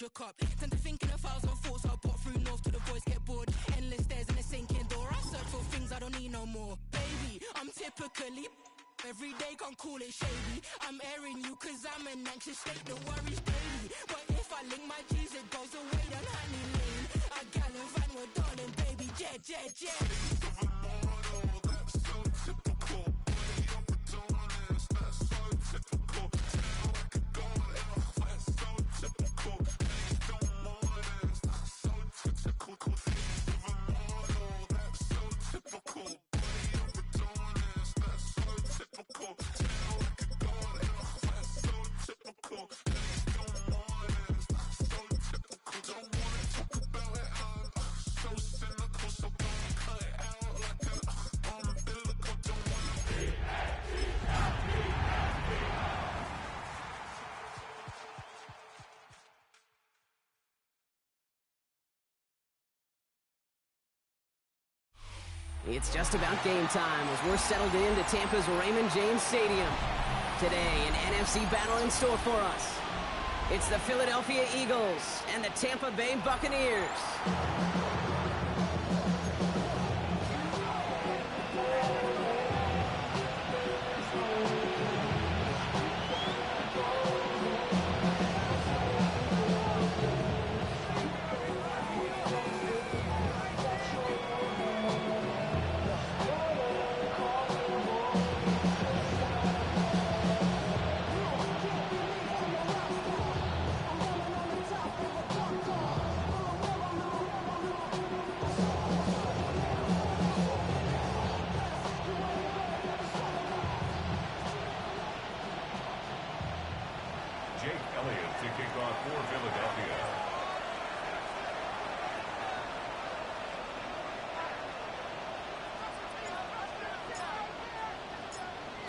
your cup. Tend to think in 1,000 thoughts. I put through north till the voice get bored. Endless stairs in a sinking door. I search for things I don't need no more. Baby, I'm typically every day can't call it shady. I'm airing you cause I'm an anxious state. The worries daily. But if I link my G's, it goes away down honey lane. I gallivant with darling, baby, jet, jet, jet. That's so typical. Body up and honest, that's so typical. Tell I could go there, that's so typical. Please don't mind us, that's so typical. That's so typical. Body up and honest, that's so typical. Tell I could go there, that's so typical. Please don't mind us, that's so typical. Don't wanna talk about it, so cynical, so don't cut it out like an umbilical. Don't wanna. It's just about game time as we're settled into Tampa's Raymond James Stadium. Today, an NFC battle in store for us. It's the Philadelphia Eagles and the Tampa Bay Buccaneers.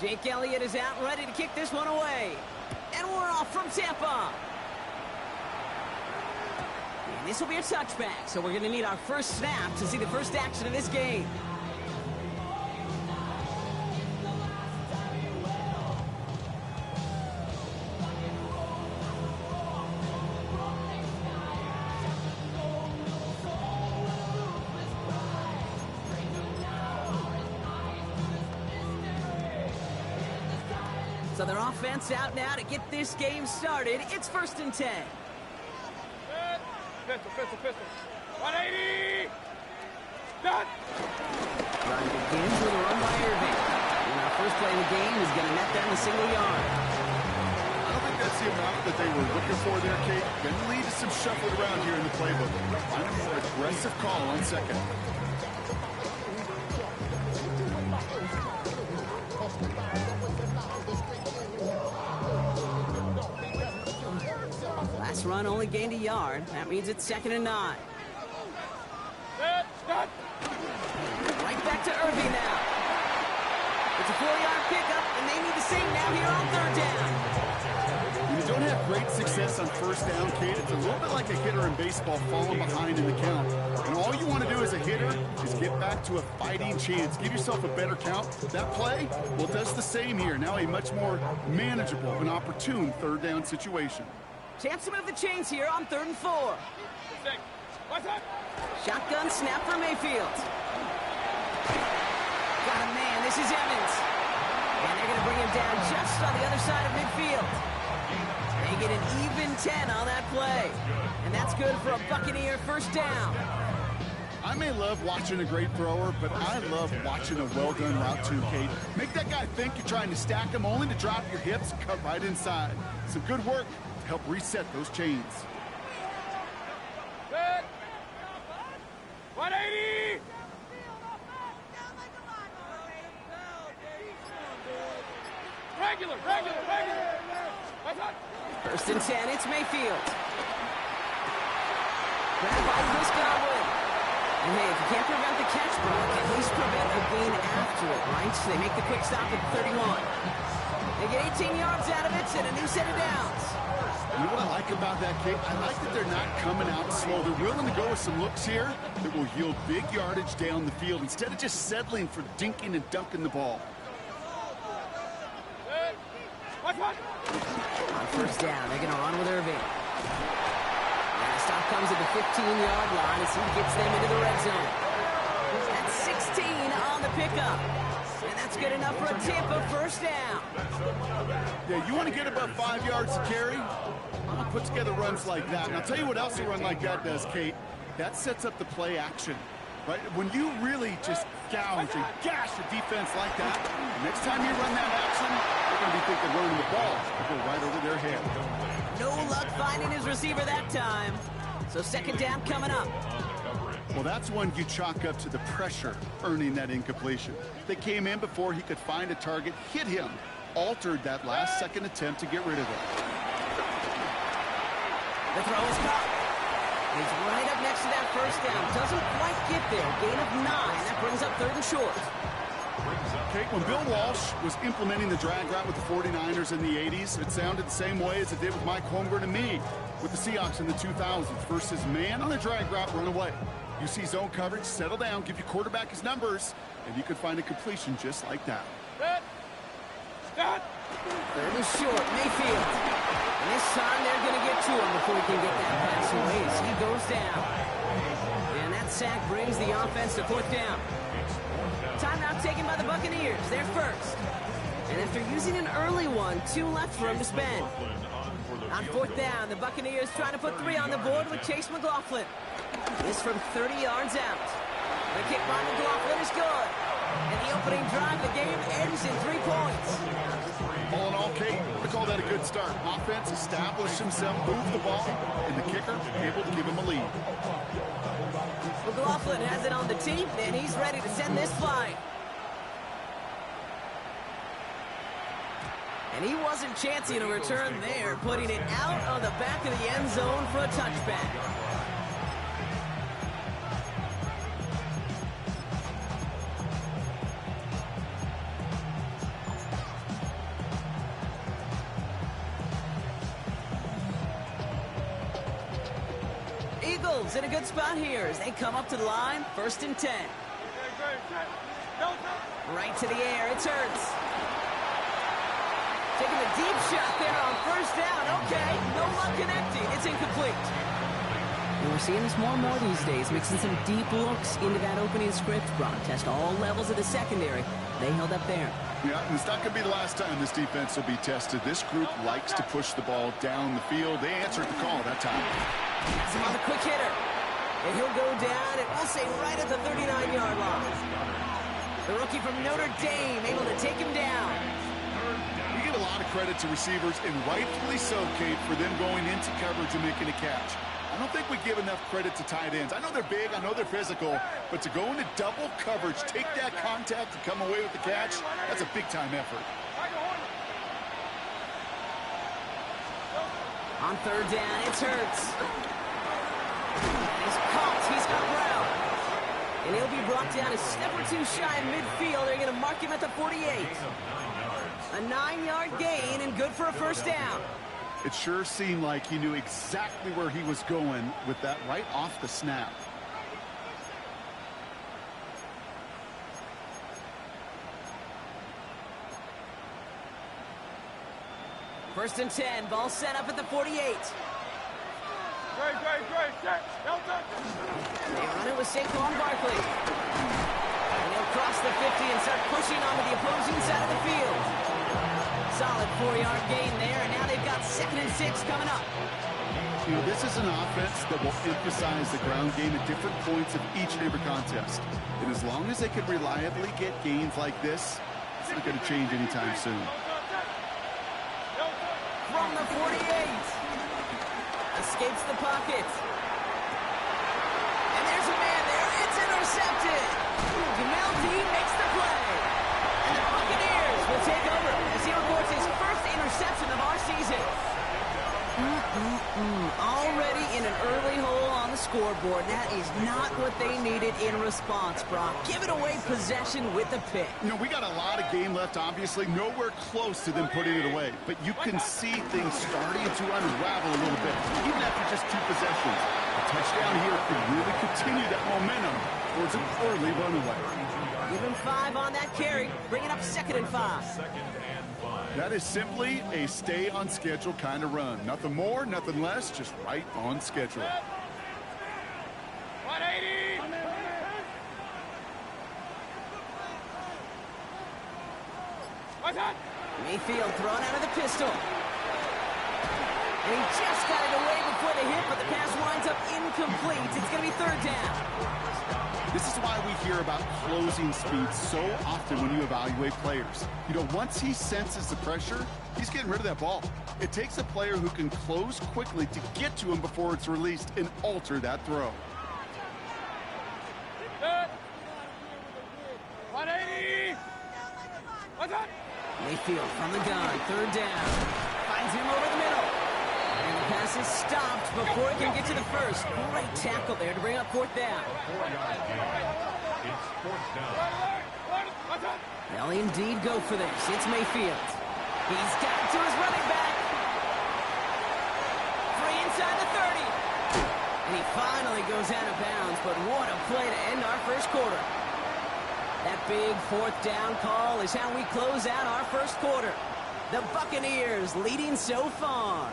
Jake Elliott is out ready to kick this one away. And we're off from Tampa. And this will be a touchback, so we're going to need our first snap to see the first action of this game. So their offense out now to get this game started. It's 1st and 10. Pistol. 180! Done! Run begins with a run by Irving. And our first play of the game is going to net them a single yard. I don't think that's the amount that they were looking for there, Kate. Going to lead to some shuffling around here in the playbook. Find a more aggressive call on second. Last run only gained a yard. That means it's 2nd and 9. Right back to Irving now. It's a 4-yard pickup, and they need the same now here on 3rd down. When you don't have great success on 1st down, Kate, it's a little bit like a hitter in baseball falling behind in the count. And all you want to do as a hitter is get back to a fighting chance. Give yourself a better count. That play, well, does the same here. Now a much more manageable and opportune 3rd down situation. Chance to move the chains here on 3rd and 4. Shotgun snap for Mayfield. Got a man. This is Evans. And they're going to bring him down just on the other side of midfield. They get an even 10 on that play. And that's good for a Buccaneer 1st down. I may love watching a great thrower, but I love watching a well-done route too, Kate. Make that guy think you're trying to stack him, only to drop your hips and cut right inside. Some good work to help reset those chains. Good. 180! Regular. 1st and 10, it's Mayfield. Grabbed by Chris Godwin. And hey, if you can't prevent the catch, bro, at least prevent a gain after it, right? So they make the quick stop at 31. They get 18 yards out of it and a new set of downs. You know what I like about that, Kate? I like that they're not coming out slow. They're willing to go with some looks here that will yield big yardage down the field instead of just settling for dinking and dunking the ball. On 1st down, they're going to run with Irving. comes at the 15-yard line as he gets them into the red zone. That's 16 on the pickup. And that's good enough for a Tampa first down. Yeah, you want to get above 5 yards to carry? I'm going to put together runs like that. And I'll tell you what else a run like that does, Kate. That sets up the play action. Right? When you really just gouge and gash a defense like that, the next time you run that action, they're going to be thinking running the ball. It'll go right over their head. No luck finding his receiver that time. So second down coming up. Well, that's one you chalk up to the pressure earning that incompletion. They came in before he could find a target, hit him, altered that last-second attempt to get rid of it. The throw is caught. He's right up next to that first down. Doesn't quite get there. Gain of 9. That brings up 3rd and short. Kate, when Bill Walsh was implementing the drag route with the 49ers in the 80s, it sounded the same way as it did with Mike Holmgren and me with the Seahawks in the 2000s versus man on a drag route, run away. You see zone coverage, settle down, give your quarterback his numbers, and you could find a completion just like that. Start. 3rd and short, Mayfield. And this time they're going to get to him before he can get that pass away as he goes down. And that sack brings the offense to 4th down. Timeout taken by the Buccaneers. They're first. And after using an early one, 2 left for him to spend. On 4th down, the Buccaneers trying to put 3 on the board with Chase McLaughlin. This from 30 yards out. The kick by McLaughlin is good. And the opening drive of the game ends in 3 points. All in all, Kate, we call that a good start. Offense established himself, moved the ball, and the kicker able to give him a lead. McLaughlin has it on the tee, and he's ready to send this flying. And he wasn't chancing a return there, putting it out of the back of the end zone for a touchback. Eagles in a good spot here as they come up to the line, 1st and 10. Right to the air, it's Hurts. Taking a deep shot there on 1st down. Okay, no luck connecting. It's incomplete. And we're seeing this more and more these days, mixing some deep looks into that opening script. Brock test all levels of the secondary. They held up there. Yeah, and it's not going to be the last time this defense will be tested. This group likes to push the ball down the field. They answered the call that time. Has him on the quick hitter. And he'll go down, and we'll say right at the 39-yard line. The rookie from Notre Dame able to take him down. We give a lot of credit to receivers, and rightfully so, Kate, for them going into coverage and making a catch. I don't think we give enough credit to tight ends. I know they're big, I know they're physical, but to go into double coverage, take that contact, and come away with the catch, that's a big-time effort. On 3rd down, it's Hurts. He's caught. He's got Brown. And he'll be brought down a step or 2 shy in midfield. They're going to mark him at the 48. A 9-yard gain and good for a 1st down. It sure seemed like he knew exactly where he was going with that right off the snap. Great. 1st and 10. Ball set up at the 48. Great. They run it with Saquon Barkley. And he'll cross the 50 and start pushing onto the opposing side of the field. Solid 4-yard gain there, and now they've got 2nd and 6 coming up. You know, this is an offense that will emphasize the ground game at different points of each and every contest. And as long as they can reliably get gains like this, it's not going to change anytime soon. From the 48. Escapes the pocket. And there's a man there. It's intercepted. Jamel Dean makes the play. And the Buccaneers will take over as he records his first interception of our season. Already in an early hole on the scoreboard. That is not what they needed in response, Brock. Give it away possession with the pick. You know, we got a lot of game left, obviously. Nowhere close to them putting it away. But you can see things starting to unravel a little bit, even after just 2 possessions. A touchdown here could really continue that momentum towards an early runaway. Give him 5 on that carry. Bring it up 2nd and 5. That is simply a stay on schedule kind of run. Nothing more, nothing less, just right on schedule. 180. What's that? Mayfield thrown out of the pistol. And he just got it away before the hit, but the pass winds up incomplete. It's going to be third down. This is why we hear about closing speed so often when you evaluate players. You know, once he senses the pressure, he's getting rid of that ball. It takes a player who can close quickly to get to him before it's released and alter that throw. 180. What's that? Mayfield from the gun, third down. Finds him over the middle. And the pass is stopped before it can get to the first. Great tackle there to bring up fourth down. They'll indeed go for this. It's Mayfield. He's got it to his running back. Free inside the 30. And he finally goes out of bounds, but what a play to end our first quarter. That big fourth down call is how we close out our first quarter. The Buccaneers leading so far.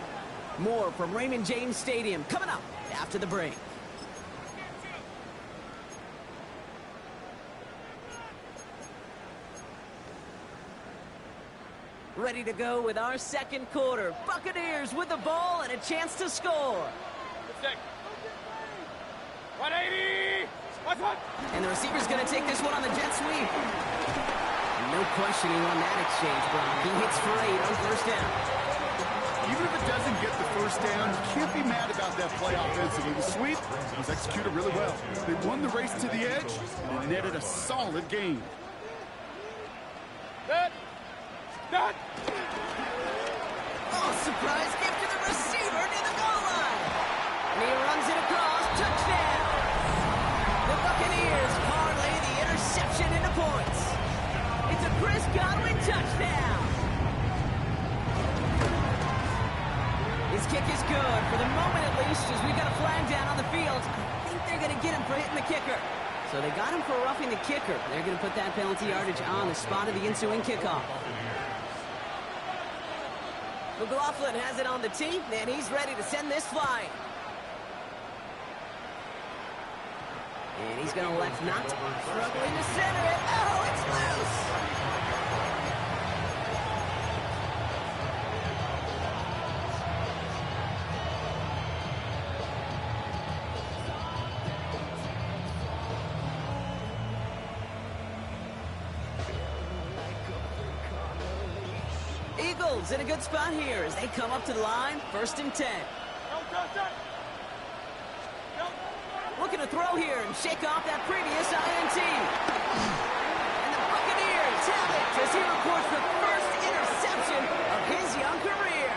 More from Raymond James Stadium coming up after the break. Ready to go with our second quarter. Buccaneers with the ball and a chance to score. 180. What's that? And the receiver's going to take this one on the jet sweep. No questioning on that exchange, Brock. He hits for 8 on first down. Even if it doesn't get the first down, you can't be mad about that play offensively. The sweep was executed really well. They won the race to the edge and netted a solid gain. That. Oh, surprise gift to the receiver near the goal line. And he runs it across. Touchdown. The Buccaneers parlay the interception into points. It's a Chris Godwin touchdown. His kick is good for the moment at least, as we got a flag down on the field. I think they're going to get him for hitting the kicker. So they got him for roughing the kicker. They're going to put that penalty yardage on the spot of the ensuing kickoff. McLaughlin has it on the tee, and he's ready to send this flying. And he's going to left not, struggling to center it. Oh, it's loose! Eagles in a good spot here as they come up to the line, 1st and 10. Looking to throw here and shake off that previous INT. And the Buccaneers have it as he reports the first interception of his young career.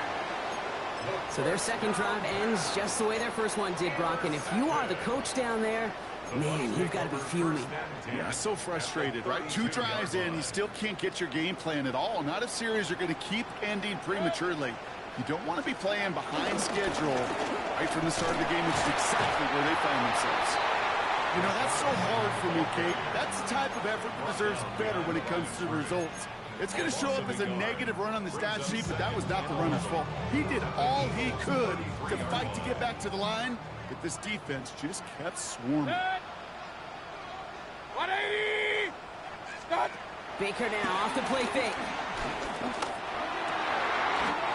So their second drive ends just the way their first one did, Brock. And if you are the coach down there, man, you've got to be fuming. Yeah, so frustrated, right? 2 drives in, you still can't get your game plan at all. Not if series are going to keep ending prematurely. You don't want to be playing behind schedule right from the start of the game, which is exactly where they find themselves. You know, that's so hard for me, Kate. That's the type of effort that deserves better when it comes to the results. It's going to show up as a negative run on the stat sheet, but that was not the runner's fault. He did all he could to fight to get back to the line, but this defense just kept swarming. 180. Stop. Baker now off the play fake.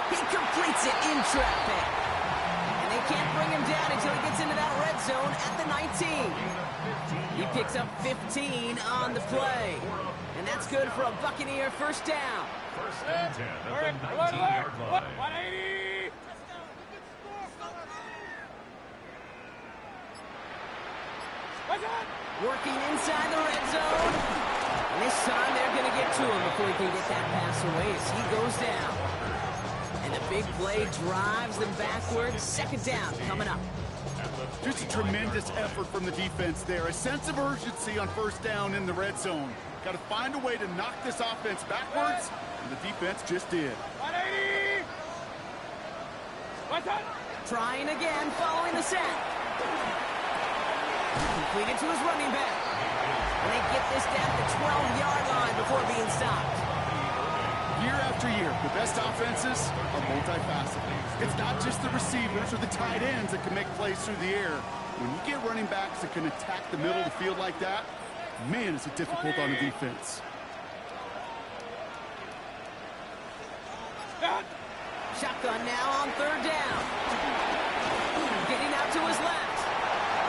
He completes it in traffic. And they can't bring him down until he gets into that red zone at the 19. He picks up 15 on the play. And that's good for a Buccaneer first down. First and 10 at the 19-yard line. 180. What's that? Working inside the red zone. And this time they're going to get to him before he can get that pass away as he goes down. And the big play drives them backwards. Second down coming up. Just a tremendous effort from the defense there. A sense of urgency on first down in the red zone. Got to find a way to knock this offense backwards, and the defense just did. 180. What's that? Trying again following the sack. Completed to his running back. And they get this down to the 12-yard line before being stopped. Year after year, the best offenses are multifaceted. It's not just the receivers or the tight ends that can make plays through the air. When you get running backs that can attack the middle of the field like that, man, is it difficult on the defense. Shotgun now on third down. Getting out to his left.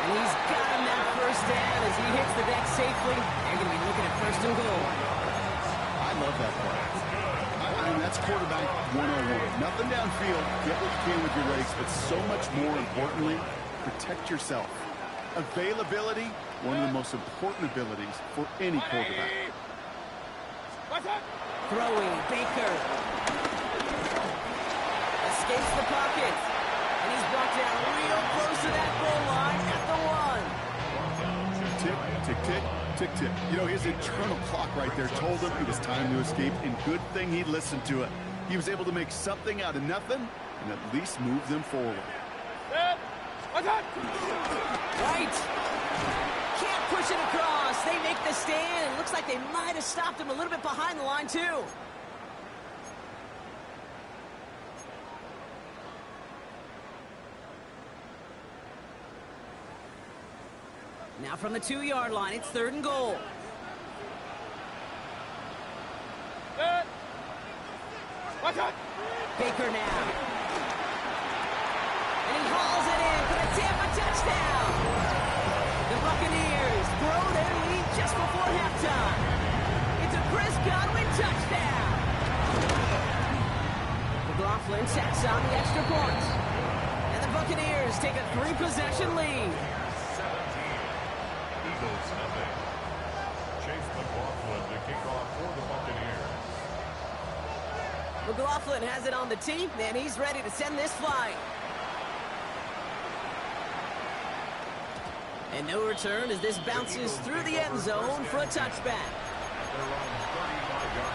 And he's got him that first down as he hits the deck safely. They're going to be looking at first and goal. I love that play. I mean, that's quarterback 101. Nothing downfield. Get what you can with your legs, but so much more importantly, protect yourself. Availability, one of the most important abilities for any quarterback. Throwing, Baker. Escapes the pocket. And he's brought down real close to that goal line at the 1. Tick, tick, tick, tick, tick. You know, his internal clock right there told him it was time to escape, and good thing he listened to it. He was able to make something out of nothing and at least move them forward. Right. Can't push it across. They make the stand. It looks like they might have stopped him a little bit behind the line, too. Now from the 2-yard line, it's 3rd and goal. Baker now. And he hauls it in for the Tampa touchdown. The Buccaneers grow their lead just before halftime. It's a Chris Godwin touchdown. McLaughlin tacks on the extra point. And the Buccaneers take a 3-possession lead. Eagles nothing. Chase McLaughlin to kick off for the Buccaneers. McLaughlin has it on the tee, and he's ready to send this flying. And no return as this bounces through the end zone for a touchback. They're on 35-yard line.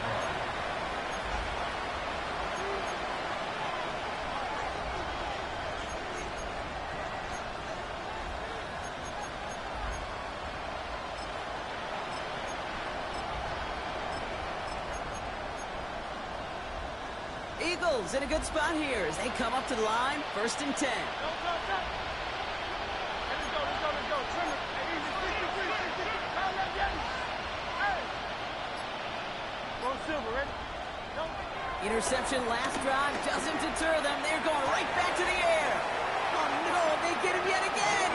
Eagles in a good spot here as they come up to the line, 1st and 10. Interception last drive doesn't deter them. They're going right back to the air. Oh no, they get him yet again.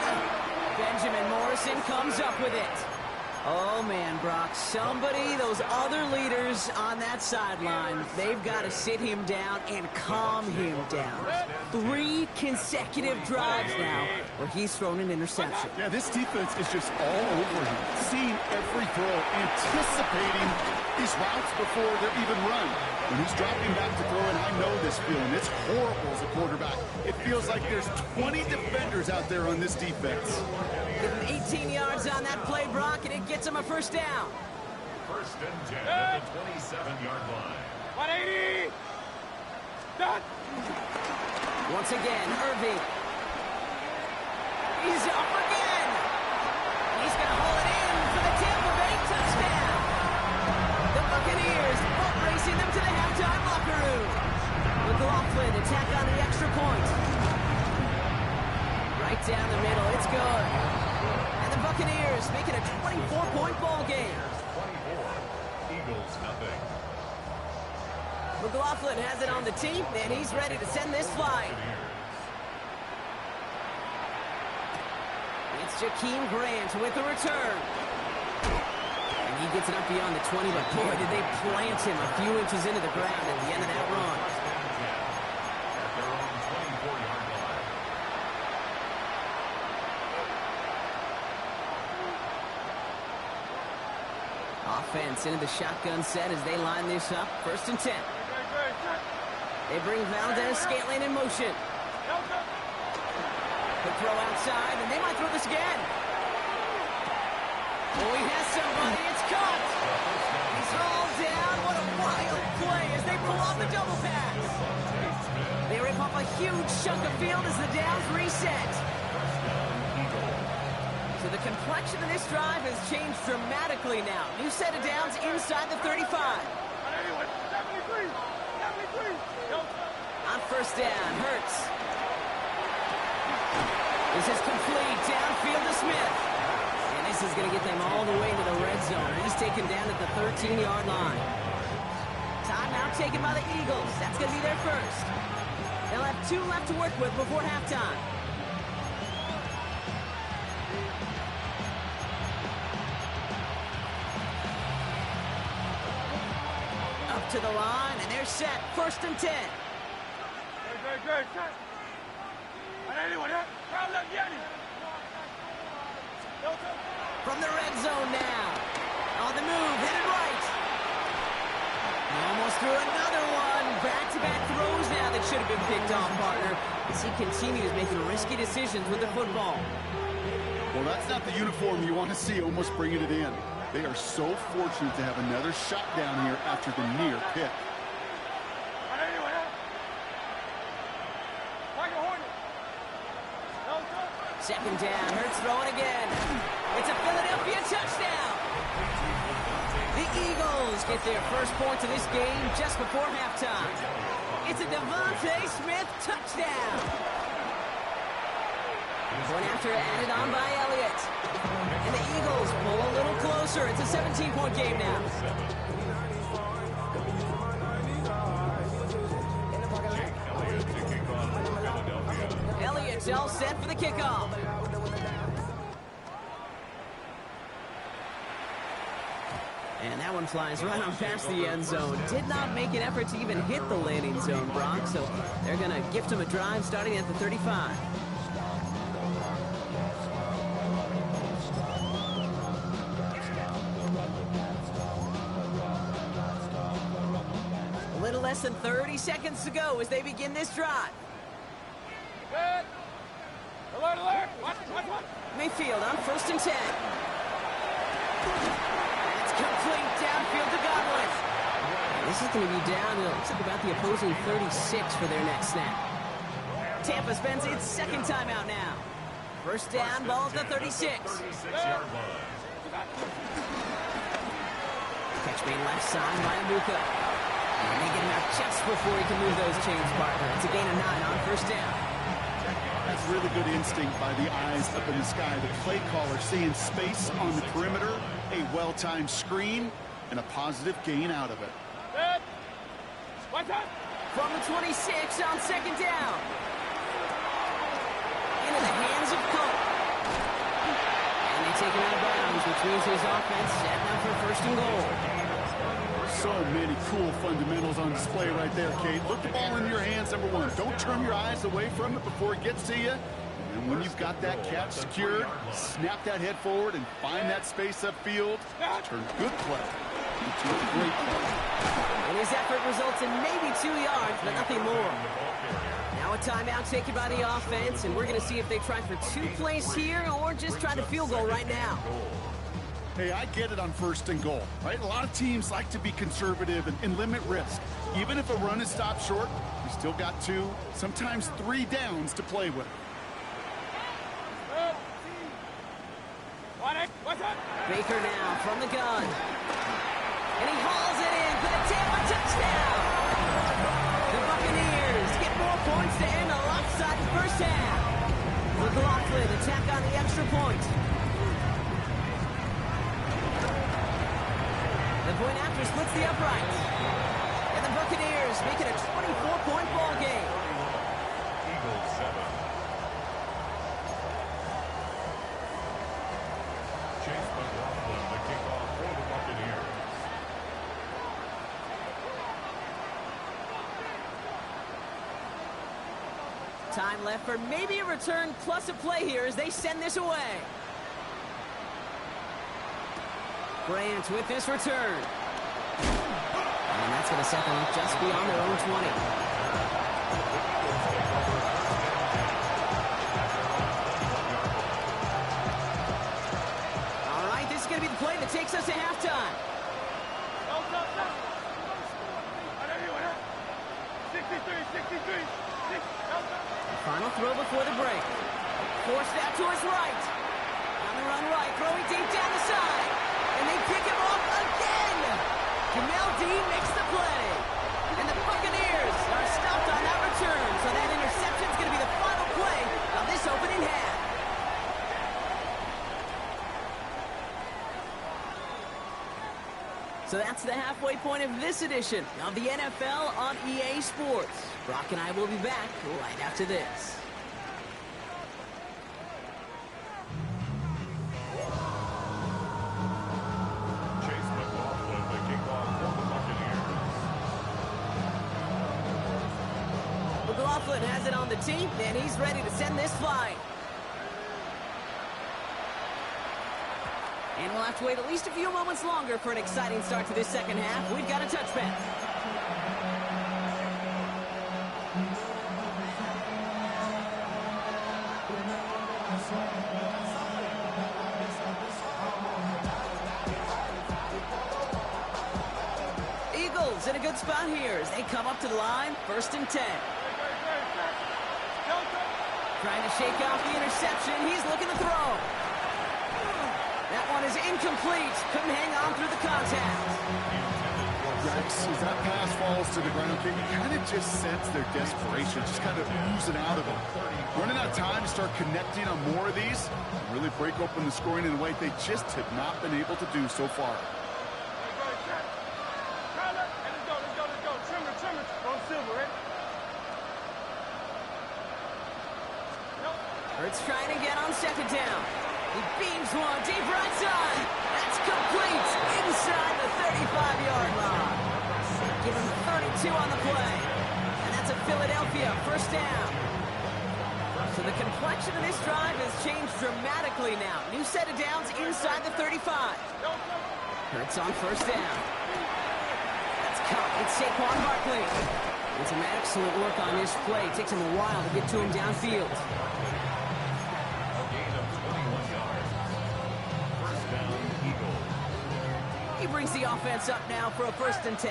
Benjamin Morrison comes up with it. Oh man, Brock, somebody, those other leaders on that sideline, they've got to sit him down and calm him down. 3 consecutive drives now where he's thrown an interception. Yeah, this defense is just all over him. Seeing every throw, anticipating these routes before they're even run. When he's dropping back to throw, and I know this feeling, it's horrible as a quarterback. It feels like there's 20 defenders out there on this defense. Give him 18 yards on that play, Brock, and it gets him a first down. 1st and 10 at the 27-yard line. 180! Done! Once again, Irving. He's up again. He's going to haul it in for the Tampa Bay touchdown. The Buccaneers boat racing them to the halftime locker room. McLaughlin attack on the extra point. Right down the middle, it's good. And the Buccaneers make it a 24-point ball game. 24, Eagles nothing. McLaughlin has it on the tee, and he's ready to send this flying. It's Jakeem Grant with the return. And he gets it up beyond the 20, but boy, did they plant him a few inches into the ground at the end of that run. At their own 24-yard line. Offense into the shotgun set as they line this up. 1st and 10. They bring Valdez-Scantling in motion. The throw outside, and they might throw this again. Oh, he has somebody. It's caught. He's hauled down. What a wild play as they pull off the double pass. They rip off a huge chunk of field as the downs reset. So the complexion of this drive has changed dramatically now. New set of downs inside the 35. 73! On 1st down, Hurts. This is complete to downfield to Smith. And this is going to get them all the way to the red zone. He's taken down at the 13-yard line. Timeout taken by the Eagles. That's going to be their first. They'll have 2 left to work with before halftime. Up to the line, and they're set. 1st and 10. Good. From the red zone now. On the move, headed right. Almost threw another one. Back-to-back throws now that should have been picked off, partner, as he continues making risky decisions with the football. Well, that's not the uniform you want to see almost bringing it in. They are so fortunate to have another shot down here after the near pick. Second down, Hurts throwing again. It's a Philadelphia touchdown. The Eagles get their first points of this game just before halftime. It's a Devontae Smith touchdown. Point after added on by Elliott. And the Eagles pull a little closer. It's a 17-point game now. Elliott's all set for the kickoff. And that one flies right on past the end zone. Did not make an effort to even hit the landing zone, Brock. So they're going to gift him a drive starting at the 35. A little less than 30 seconds to go as they begin this drive. Good. Alert. Watch. Mayfield on 1st and 10. It's complete downfield to Godwin. This is going to be down to, looks like about the opposing 36 for their next snap. Tampa spends its second timeout now. First down, ball at the 36. 36-yard line. Catch made left side by Amuka. And they get him out just before he can move those chains, partner. It's a gain of 9 on 1st down. That's really good instinct by the eyes up in the sky. The play caller seeing space on the perimeter, a well-timed screen, and a positive gain out of it. Good. Watch out. From the 26 on 2nd down. Into the hands of Cook. And they take him out of bounds, which means his offense setting up for 1st and goal. So many cool fundamentals on display right there, Kate. Look the ball in your hands, number 1. Don't turn your eyes away from it before it gets to you. And when you've got that catch secured, snap that head forward and find that space upfield. Turn good play into a great play. And his effort results in maybe 2 yards, but nothing more. Now a timeout taken by the offense, and we're going to see if they try for 2 plays here or just try to field goal right now. Hey, I get it on 1st and goal, right? A lot of teams like to be conservative and limit risk. Even if a run is stopped short, we still got 2, sometimes 3 downs to play with. Baker now from the gun. And he hauls it in for the Tampa touchdown. The Buccaneers get more points to end a lopsided first half. McLaughlin attack on the extra point. The point after splits the uprights. And the Buccaneers make it a 24-point ball game. Eagles 7. Chase McLaughlin, the kickoff for the Buccaneers. Time left for maybe a return plus a play here as they send this away. Bryant with this return. And that's going to set them up just beyond their own 20. All right, this is going to be the play that takes us to halftime. Final throw before the break. Forced out to his right. On the run right, throwing deep down the side. And they pick him off again. Jamel Dean makes the play. And the Buccaneers are stopped on that return. So that interception is going to be the final play of this opening half. So that's the halfway point of this edition of the NFL on EA Sports. Brock and I will be back right after this. McLaughlin has it on the team, and he's ready to send this flying. And we'll have to wait at least a few moments longer for an exciting start to this second half. We've got a touchback. Eagles in a good spot here as they come up to the line, 1st and 10. Trying to shake off the interception. He's looking to throw. That one is incomplete. Couldn't hang on through the contact. Yikes, as that pass falls to the ground, you kind of just sense their desperation, just kind of oozing out of them. Running out of time to start connecting on more of these, really break open the scoring in a way they just have not been able to do so far. Hurts trying to get on 2nd down. He beams one deep right side. That's complete inside the 35-yard line. Give him 32 on the play. And that's a Philadelphia 1st down. So the complexion of this drive has changed dramatically now. New set of downs inside the 35. Hurts on 1st down. That's caught. It's Saquon Barkley. And some excellent work on this play. It takes him a while to get to him downfield. He brings the offense up now for a 1st and 10.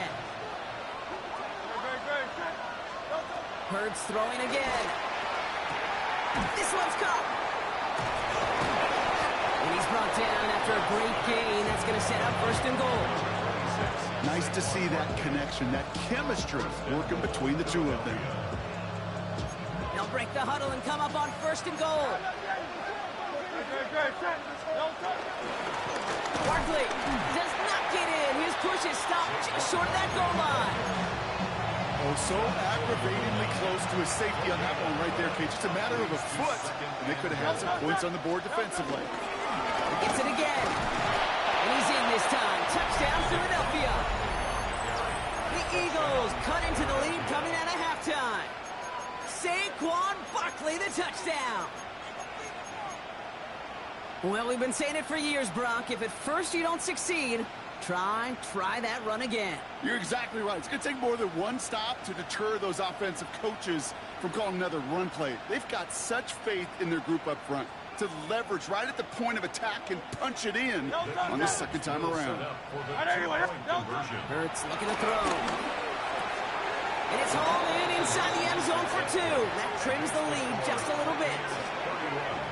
Hurts throwing again. This one's caught. And he's brought down after a great gain. That's going to set up 1st and goal. Nice to see that connection, that chemistry working between the two of them. They'll break the huddle and come up on 1st and goal. Barkley does not get in. His push is stopped just short of that goal line. Oh, so aggravatingly close to his safety on that one right there, Kate. Just a matter of a foot, and they could have had some points on the board defensively. He gets it again. And he's in this time. Touchdown, Philadelphia. The Eagles cut into the lead coming out of halftime. Saquon Barkley, the touchdown. Well, we've been saying it for years, Brock. If at first you don't succeed, try that run again. You're exactly right. It's going to take more than one stop to deter those offensive coaches from calling another run play. They've got such faith in their group up front to leverage right at the point of attack and punch it in on the 2nd time around. Hurts looking to throw. And it's hauled in inside the end zone for 2. That trims the lead just a little bit.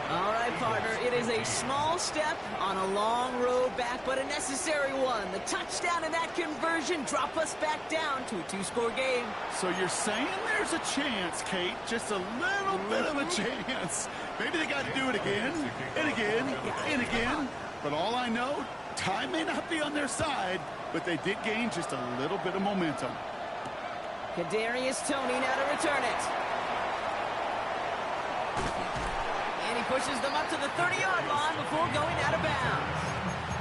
All right, partner, it is a small step on a long road back, but a necessary one. The touchdown and that conversion drop us back down to a 2-score game. So you're saying there's a chance, Kate, just a little bit of a chance. Maybe they got to do it again, and again, and again. But all I know, time may not be on their side, but they did gain just a little bit of momentum. Kadarius Toney now to return it. And he pushes them up to the 30-yard line before going out of bounds.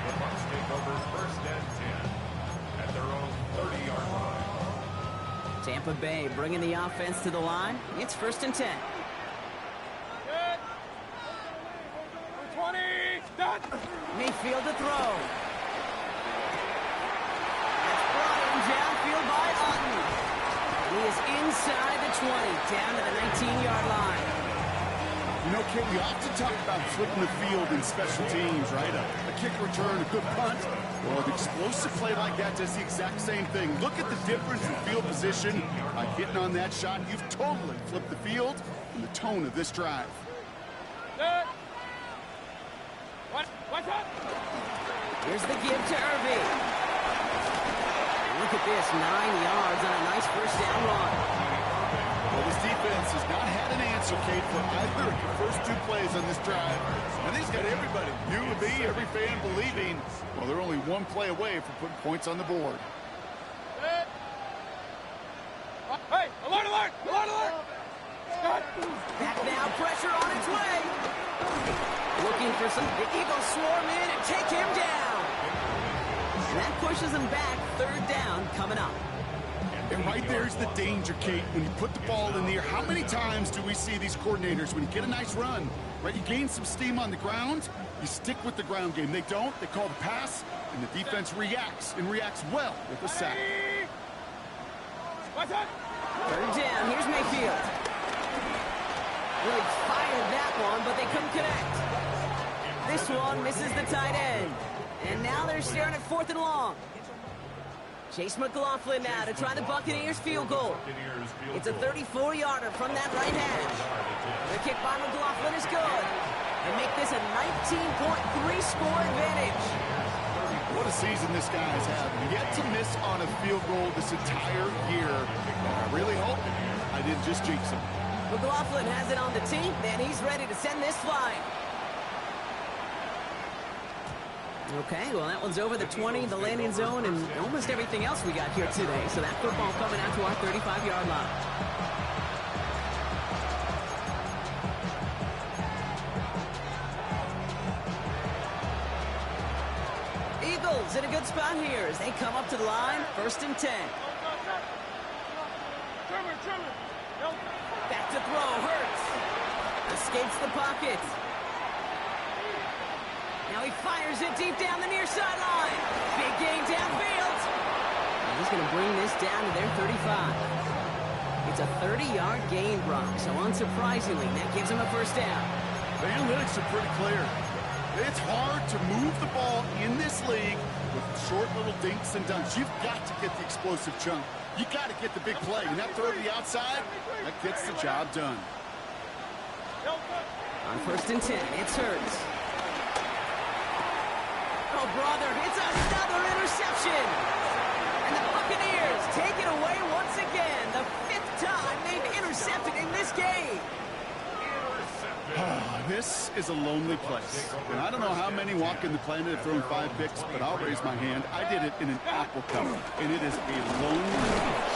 The Bucs take over 1st and 10 at their own 30-yard line. Tampa Bay bringing the offense to the line. It's 1st and 10. Good. 20. Done. Mayfield to throw. That's brought in downfield by Otten. He is inside the 20, down to the 19-yard line. You know, Kate, we often talk about flipping the field in special teams, right? A kick return, a good punt. Well, an explosive play like that does the exact same thing. Look at the difference in field position. By hitting on that shot, you've totally flipped the field and the tone of this drive. Good. What's up? Here's the give to Irving. Look at this, 9 yards on a nice 1st down run. Well, this defense has not had an answer, Kate, for either of the first 2 plays on this drive. And he's got everybody everybody. You and me, every fan believing, well, they're only one play away from putting points on the board. Hey, alert, alert, alert, alert! Start. Back now, pressure on its way. Looking for some. The Eagles swarm in and take him down. And that pushes him back. Third down coming up. And right there's the danger, Kate. When you put the ball in the air, how many times do we see these coordinators, when you get a nice run, right, you gain some steam on the ground, you stick with the ground game. They don't. They call the pass, and the defense reacts, and reacts well with a sack. What's that? Third down. Here's Mayfield. Really fired that one, but they couldn't connect. This one misses the tight end. And now they're staring at 4th and long. Chase McLaughlin now to try the Buccaneers field goal. It's a 34-yarder from that right hash. The kick by McLaughlin is good. And make this a 19.3 score advantage. What a season this guy's had. Yet to miss on a field goal this entire year. I really hope I didn't just jinx him. McLaughlin has it on the tee, and he's ready to send this flying. Okay, well, that one's over the 20, the landing zone, and almost everything else we got here today. So that football coming out to our 35-yard line. Eagles in a good spot here as they come up to the line, 1st and 10. Back to throw, Hurts. Escapes the pocket. Now he fires it deep down the near sideline. Big gain downfield. And he's going to bring this down to their 35. It's a 30-yard gain, Brock, so unsurprisingly, that gives him a 1st down. The analytics are pretty clear. It's hard to move the ball in this league with short little dinks and dunks. You've got to get the explosive chunk. You got to get the big play. And that throw to the outside, that gets the job done. On 1st and 10, it's Hurts. Oh, brother, it's another interception. And the Buccaneers take it away once again. The 5th time they've intercepted in this game. This is a lonely place. And I don't know how many walking the planet have thrown 5 picks, but I'll raise my hand. I did it in an apple cup. And it is a lonely,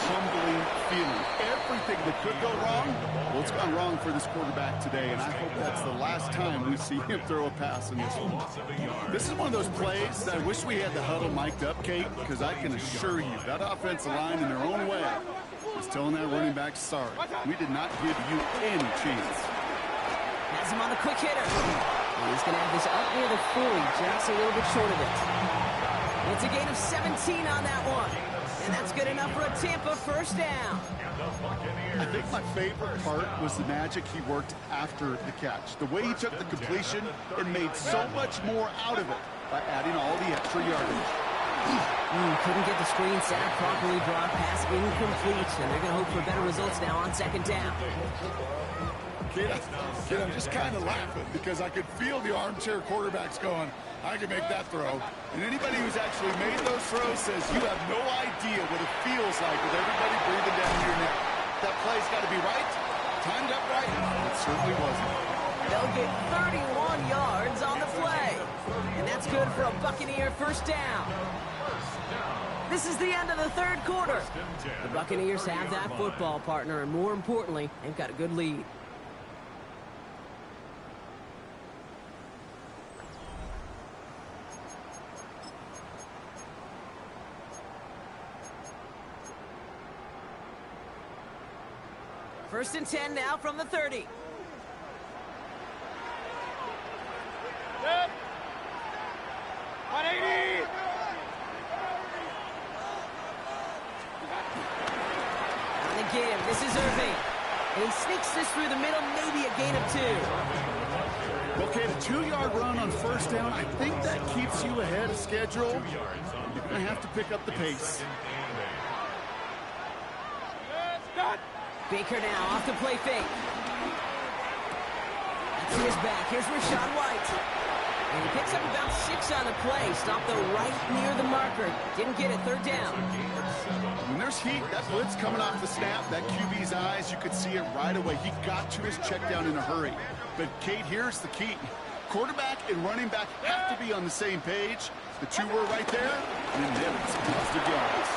humbling feeling. Everything that could go wrong, well, it's gone wrong for this quarterback today. And I hope that's the last time we see him throw a pass in this one. This is one of those plays that I wish we had the huddle mic'd up, Kate, because I can assure you that offensive line in their own way is telling that running back, sorry, we did not give you any chance. Has him on the quick hitter. And he's going to have this up near the 40, just a little bit short of it. It's a gain of 17 on that one. And that's good enough for a Tampa 1st down. I think my favorite part was the magic he worked after the catch. The way he took the completion and made so much more out of it by adding all the extra yardage. Couldn't get the screen set up properly, Brock. Pass incomplete. And they're going to hope for better results now on 2nd down. Kid, I'm just kind of laughing because I could feel the armchair quarterbacks going, I can make that throw. And anybody who's actually made those throws says you have no idea what it feels like with everybody breathing down your neck. That play's got to be right, timed up right. It certainly wasn't. They'll get 31 yards on the play. And that's good for a Buccaneer 1st down. This is the end of the 3rd quarter. The Buccaneers have that football partner, and more importantly, they've got a good lead. First and 10 now from the 30. Good. 180. On the give, this is Irving. And he sneaks this through the middle, maybe a gain of 2. Okay, the 2-yard run on 1st down, I think that keeps you ahead of schedule. You're going to have to pick up the pace. Baker now off the play fake. That's his back. Here's Rachaad White. And he picks up about 6 on the play. Stopped though right near the marker. Didn't get it. 3rd down. When there's heat, that blitz coming off the snap, that QB's eyes, you could see it right away. He got to his check down in a hurry. But, Kate, here's the key. Quarterback and running back have to be on the same page. The two were right there, and then Evans busted yards.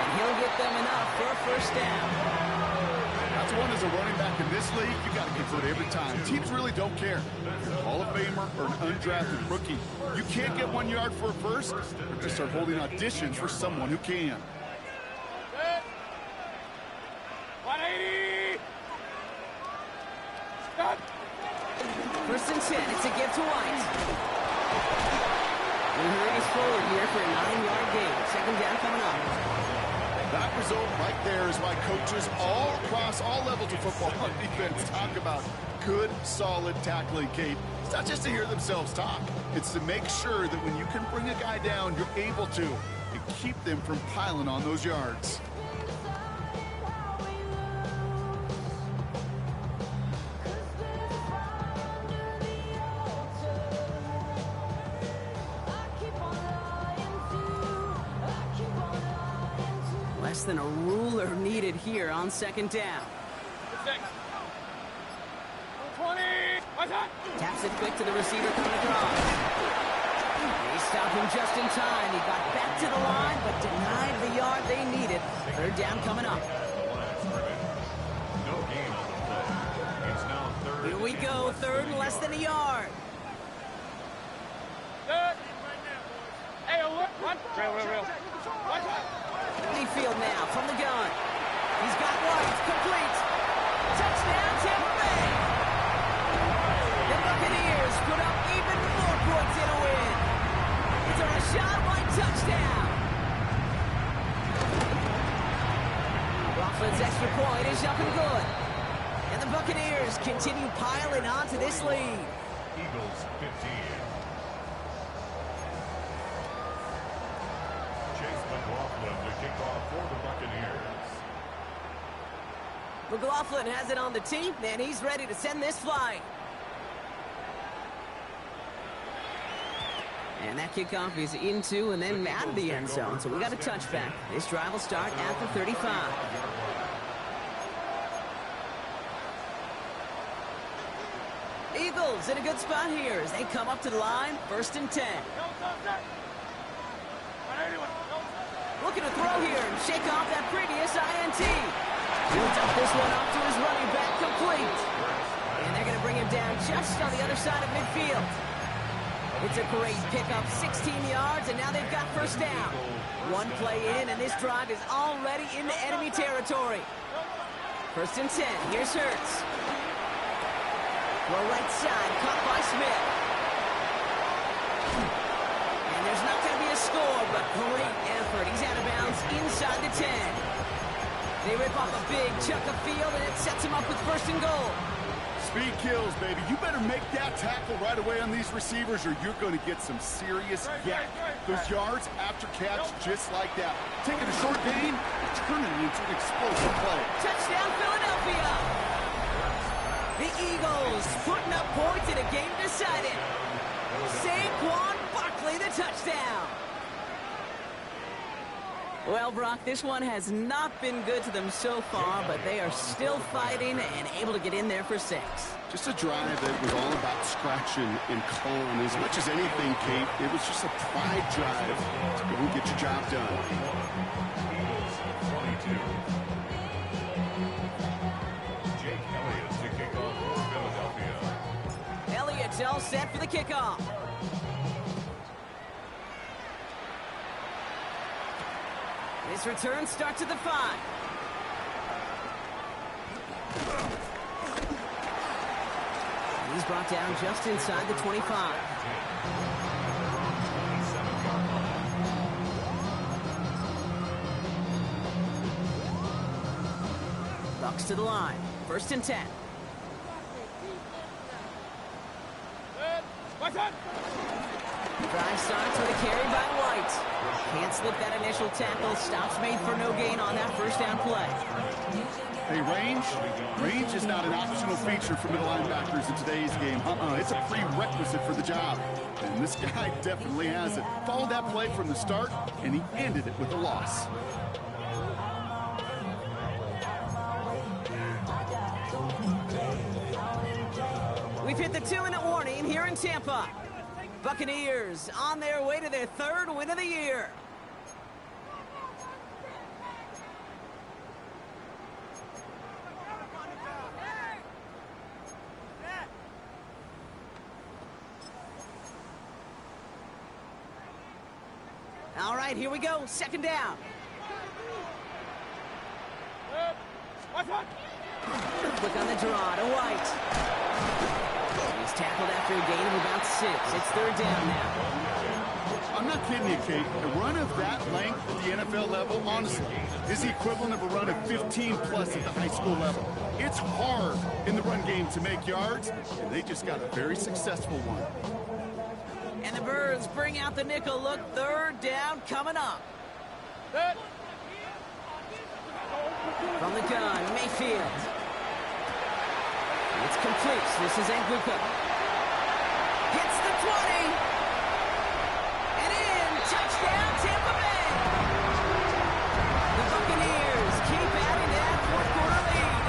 And he'll get them enough for a first down. That's one as a running back in this league, you got to convert every time. Teams really don't care. If you're a Hall of Famer or an undrafted rookie, you can't get 1 yard for a first, or just start holding auditions for someone who can. 180! Stop! First and 10, it's a give to White. We hurries forward here for a 9-yard gain. Second down coming up. That result right there is why coaches all across all levels of football on defense talk about good, solid tackling, Kate. It's not just to hear themselves talk. It's to make sure that when you can bring a guy down, you're able to, and keep them from piling on those yards. Less than a ruler needed here on second down. 20! Taps it quick to the receiver coming across. They stopped him just in time. He got back to the line, but denied the yard they needed. Third down coming up. No gain on the play. It's now third. Here we go, third and less than a yard. Good. Hey, look. Run. Real. Field now from the gun. He's got White, complete. Touchdown, Tampa Bay. The Buccaneers put up even more points in a win. It's a Rashad White touchdown. Roethlisberger's extra point is up and good. And the Buccaneers continue piling on to this lead. Eagles 15. To kick off for the Buccaneers. McLaughlin has it on the tee, and he's ready to send this flying. And that kickoff is into and then out of the end zone, so we got a touchback. This drive will start at the 35. Eagles in a good spot here as they come up to the line, first and 10. Looking to throw here and shake off that previous INT. He'll dump this one off to his running back, complete. And they're going to bring him down just on the other side of midfield. It's a great pickup, 16 yards, and now they've got first down. One play in, and this drive is already into enemy territory. First and 10, here's Hurts. Throw right side, caught by Smith. And there's not going to be a score, but great effort. He's out of bounds inside the 10. They rip off a big chunk of field, and it sets him up with first and goal. Speed kills, baby. You better make that tackle right away on these receivers, or you're going to get some serious yak. Those yards after catch, just like that. Taking a short gain, turning it into an explosive play. Touchdown, Philadelphia! The Eagles putting up points in a game decided. Saquon Barkley, the touchdown. Well, Brock, this one has not been good to them so far, but they are still fighting and able to get in there for 6. Just a drive that was all about scratching and clawing. As much as anything, Kate, it was just a pride drive to go and get your job done. Eagles 22. Jake Elliott to kick off for Philadelphia. Elliott's all set for the kickoff. This return starts at the 5. He's brought down just inside the 25. Bucs to the line. First and 10. Drive starts with a carry by White. Can't slip that initial tackle. Stops made for no gain on that first down play. Hey, range is not an optional feature for middle linebackers in today's game. It's a prerequisite for the job. And this guy definitely has it. Followed that play from the start, and he ended it with a loss. We've hit the a 2-minute warning here in Tampa. Buccaneers on their way to their 3rd win of the year. All right, here we go. 2nd down. Quick on the draw to White. He's tackled after a gain of about 6. It's 3rd down now. I'm not kidding you, Kate. A run of that length at the NFL level, honestly, is the equivalent of a run of 15-plus at the high school level. It's hard in the run game to make yards, and they just got a very successful one. And the Birds bring out the nickel look. 3rd down coming up. From the gun, Mayfield. It's complete. This is Nguka. Hits the 20. And in. Touchdown, Tampa Bay. The Buccaneers keep adding that 4th-quarter lead.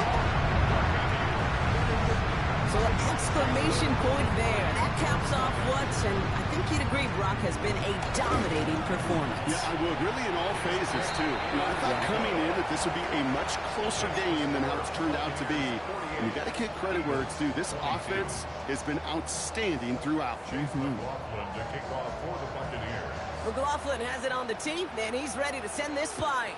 So an exclamation point there. That caps off what, and I think you'd agree, Brock, has been a dominating performance. Yeah, I would. Really in all phases, too. I thought coming in that this would be a much closer game than how it's turned out to be. And you got to give credit where it's due. This offense has been outstanding throughout. McLaughlin has it on the tee, and he's ready to send this flying.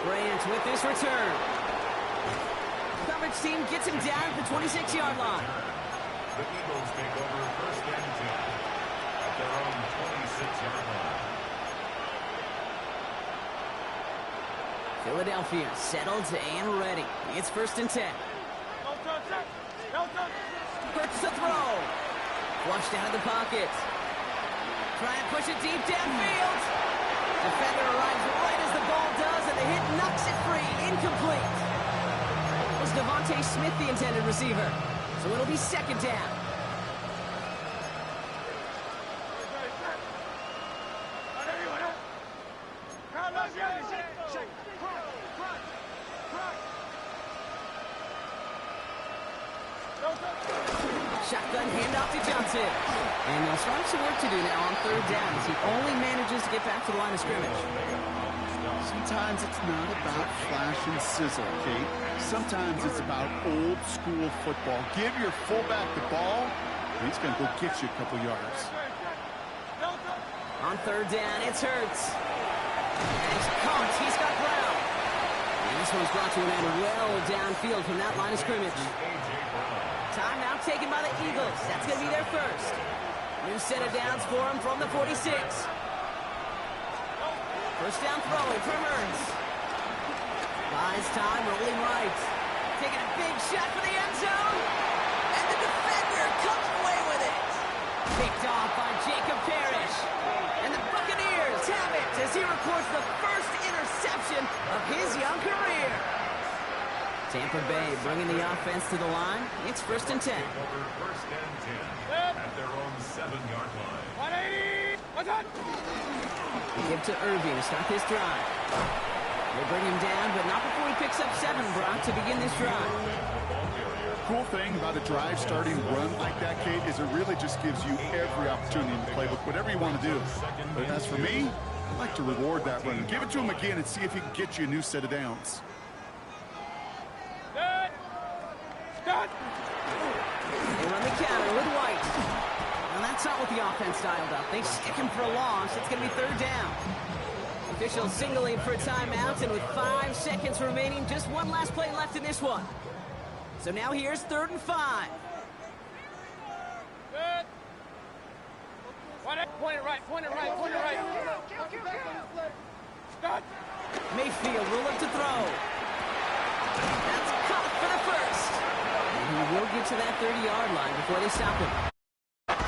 Grant with this return. Coverage team gets him down at the 26-yard line. The Eagles take over 1st and 10 at their own 26-yard line. Philadelphia settled and ready. It's 1st and 10. Hurts the throw. Flushed out of the pocket. Try and push it deep downfield. Defender arrives right as the ball does, and the hit knocks it free. Incomplete. It was Devontae Smith, the intended receiver. So it'll be 2nd down. Shotgun handoff to Johnson. And they'll start some work to do now on 3rd down as he only manages to get back to the line of scrimmage. Sometimes it's not about flash and sizzle, Kate. Sometimes it's about old school football. Give your fullback the ball, and he's going to go get you a couple yards. On 3rd down, it's Hurts. And he's pumped. He's got Brown. And this one's brought to an end well downfield from that line of scrimmage. Timeout taken by the Eagles. That's going to be their first. New set of downs for him from the 46. First down throwing from Hurts. Buys time, rolling right. Taking a big shot for the end zone. And the defender comes away with it. Picked off by Jacob Parrish. And the Buccaneers have it as he records the first interception of his young career. Tampa Bay bringing the offense to the line. It's 1st and 10. Over 1st and 10 at their own 7-yard line. 180. They give to Irving to start this drive. They bring him down, but not before he picks up 7, Brock, to begin this drive. Cool thing about a drive starting run like that, Kate, is it really just gives you every opportunity in the playbook, whatever you want to do. But as for me, I like to reward that run. Give it to him again and see if he can get you a new set of downs. They run the counter with White. And that's not what the offense dialed up. They stick him for a loss. It's going to be 3rd down. Officials signaling for a timeout, and with 5 seconds remaining, just one last play left in this one. So now here's 3rd and 5. Point it right. Mayfield will look to throw. That's caught for the first. And he will get to that 30-yard line before they stop him.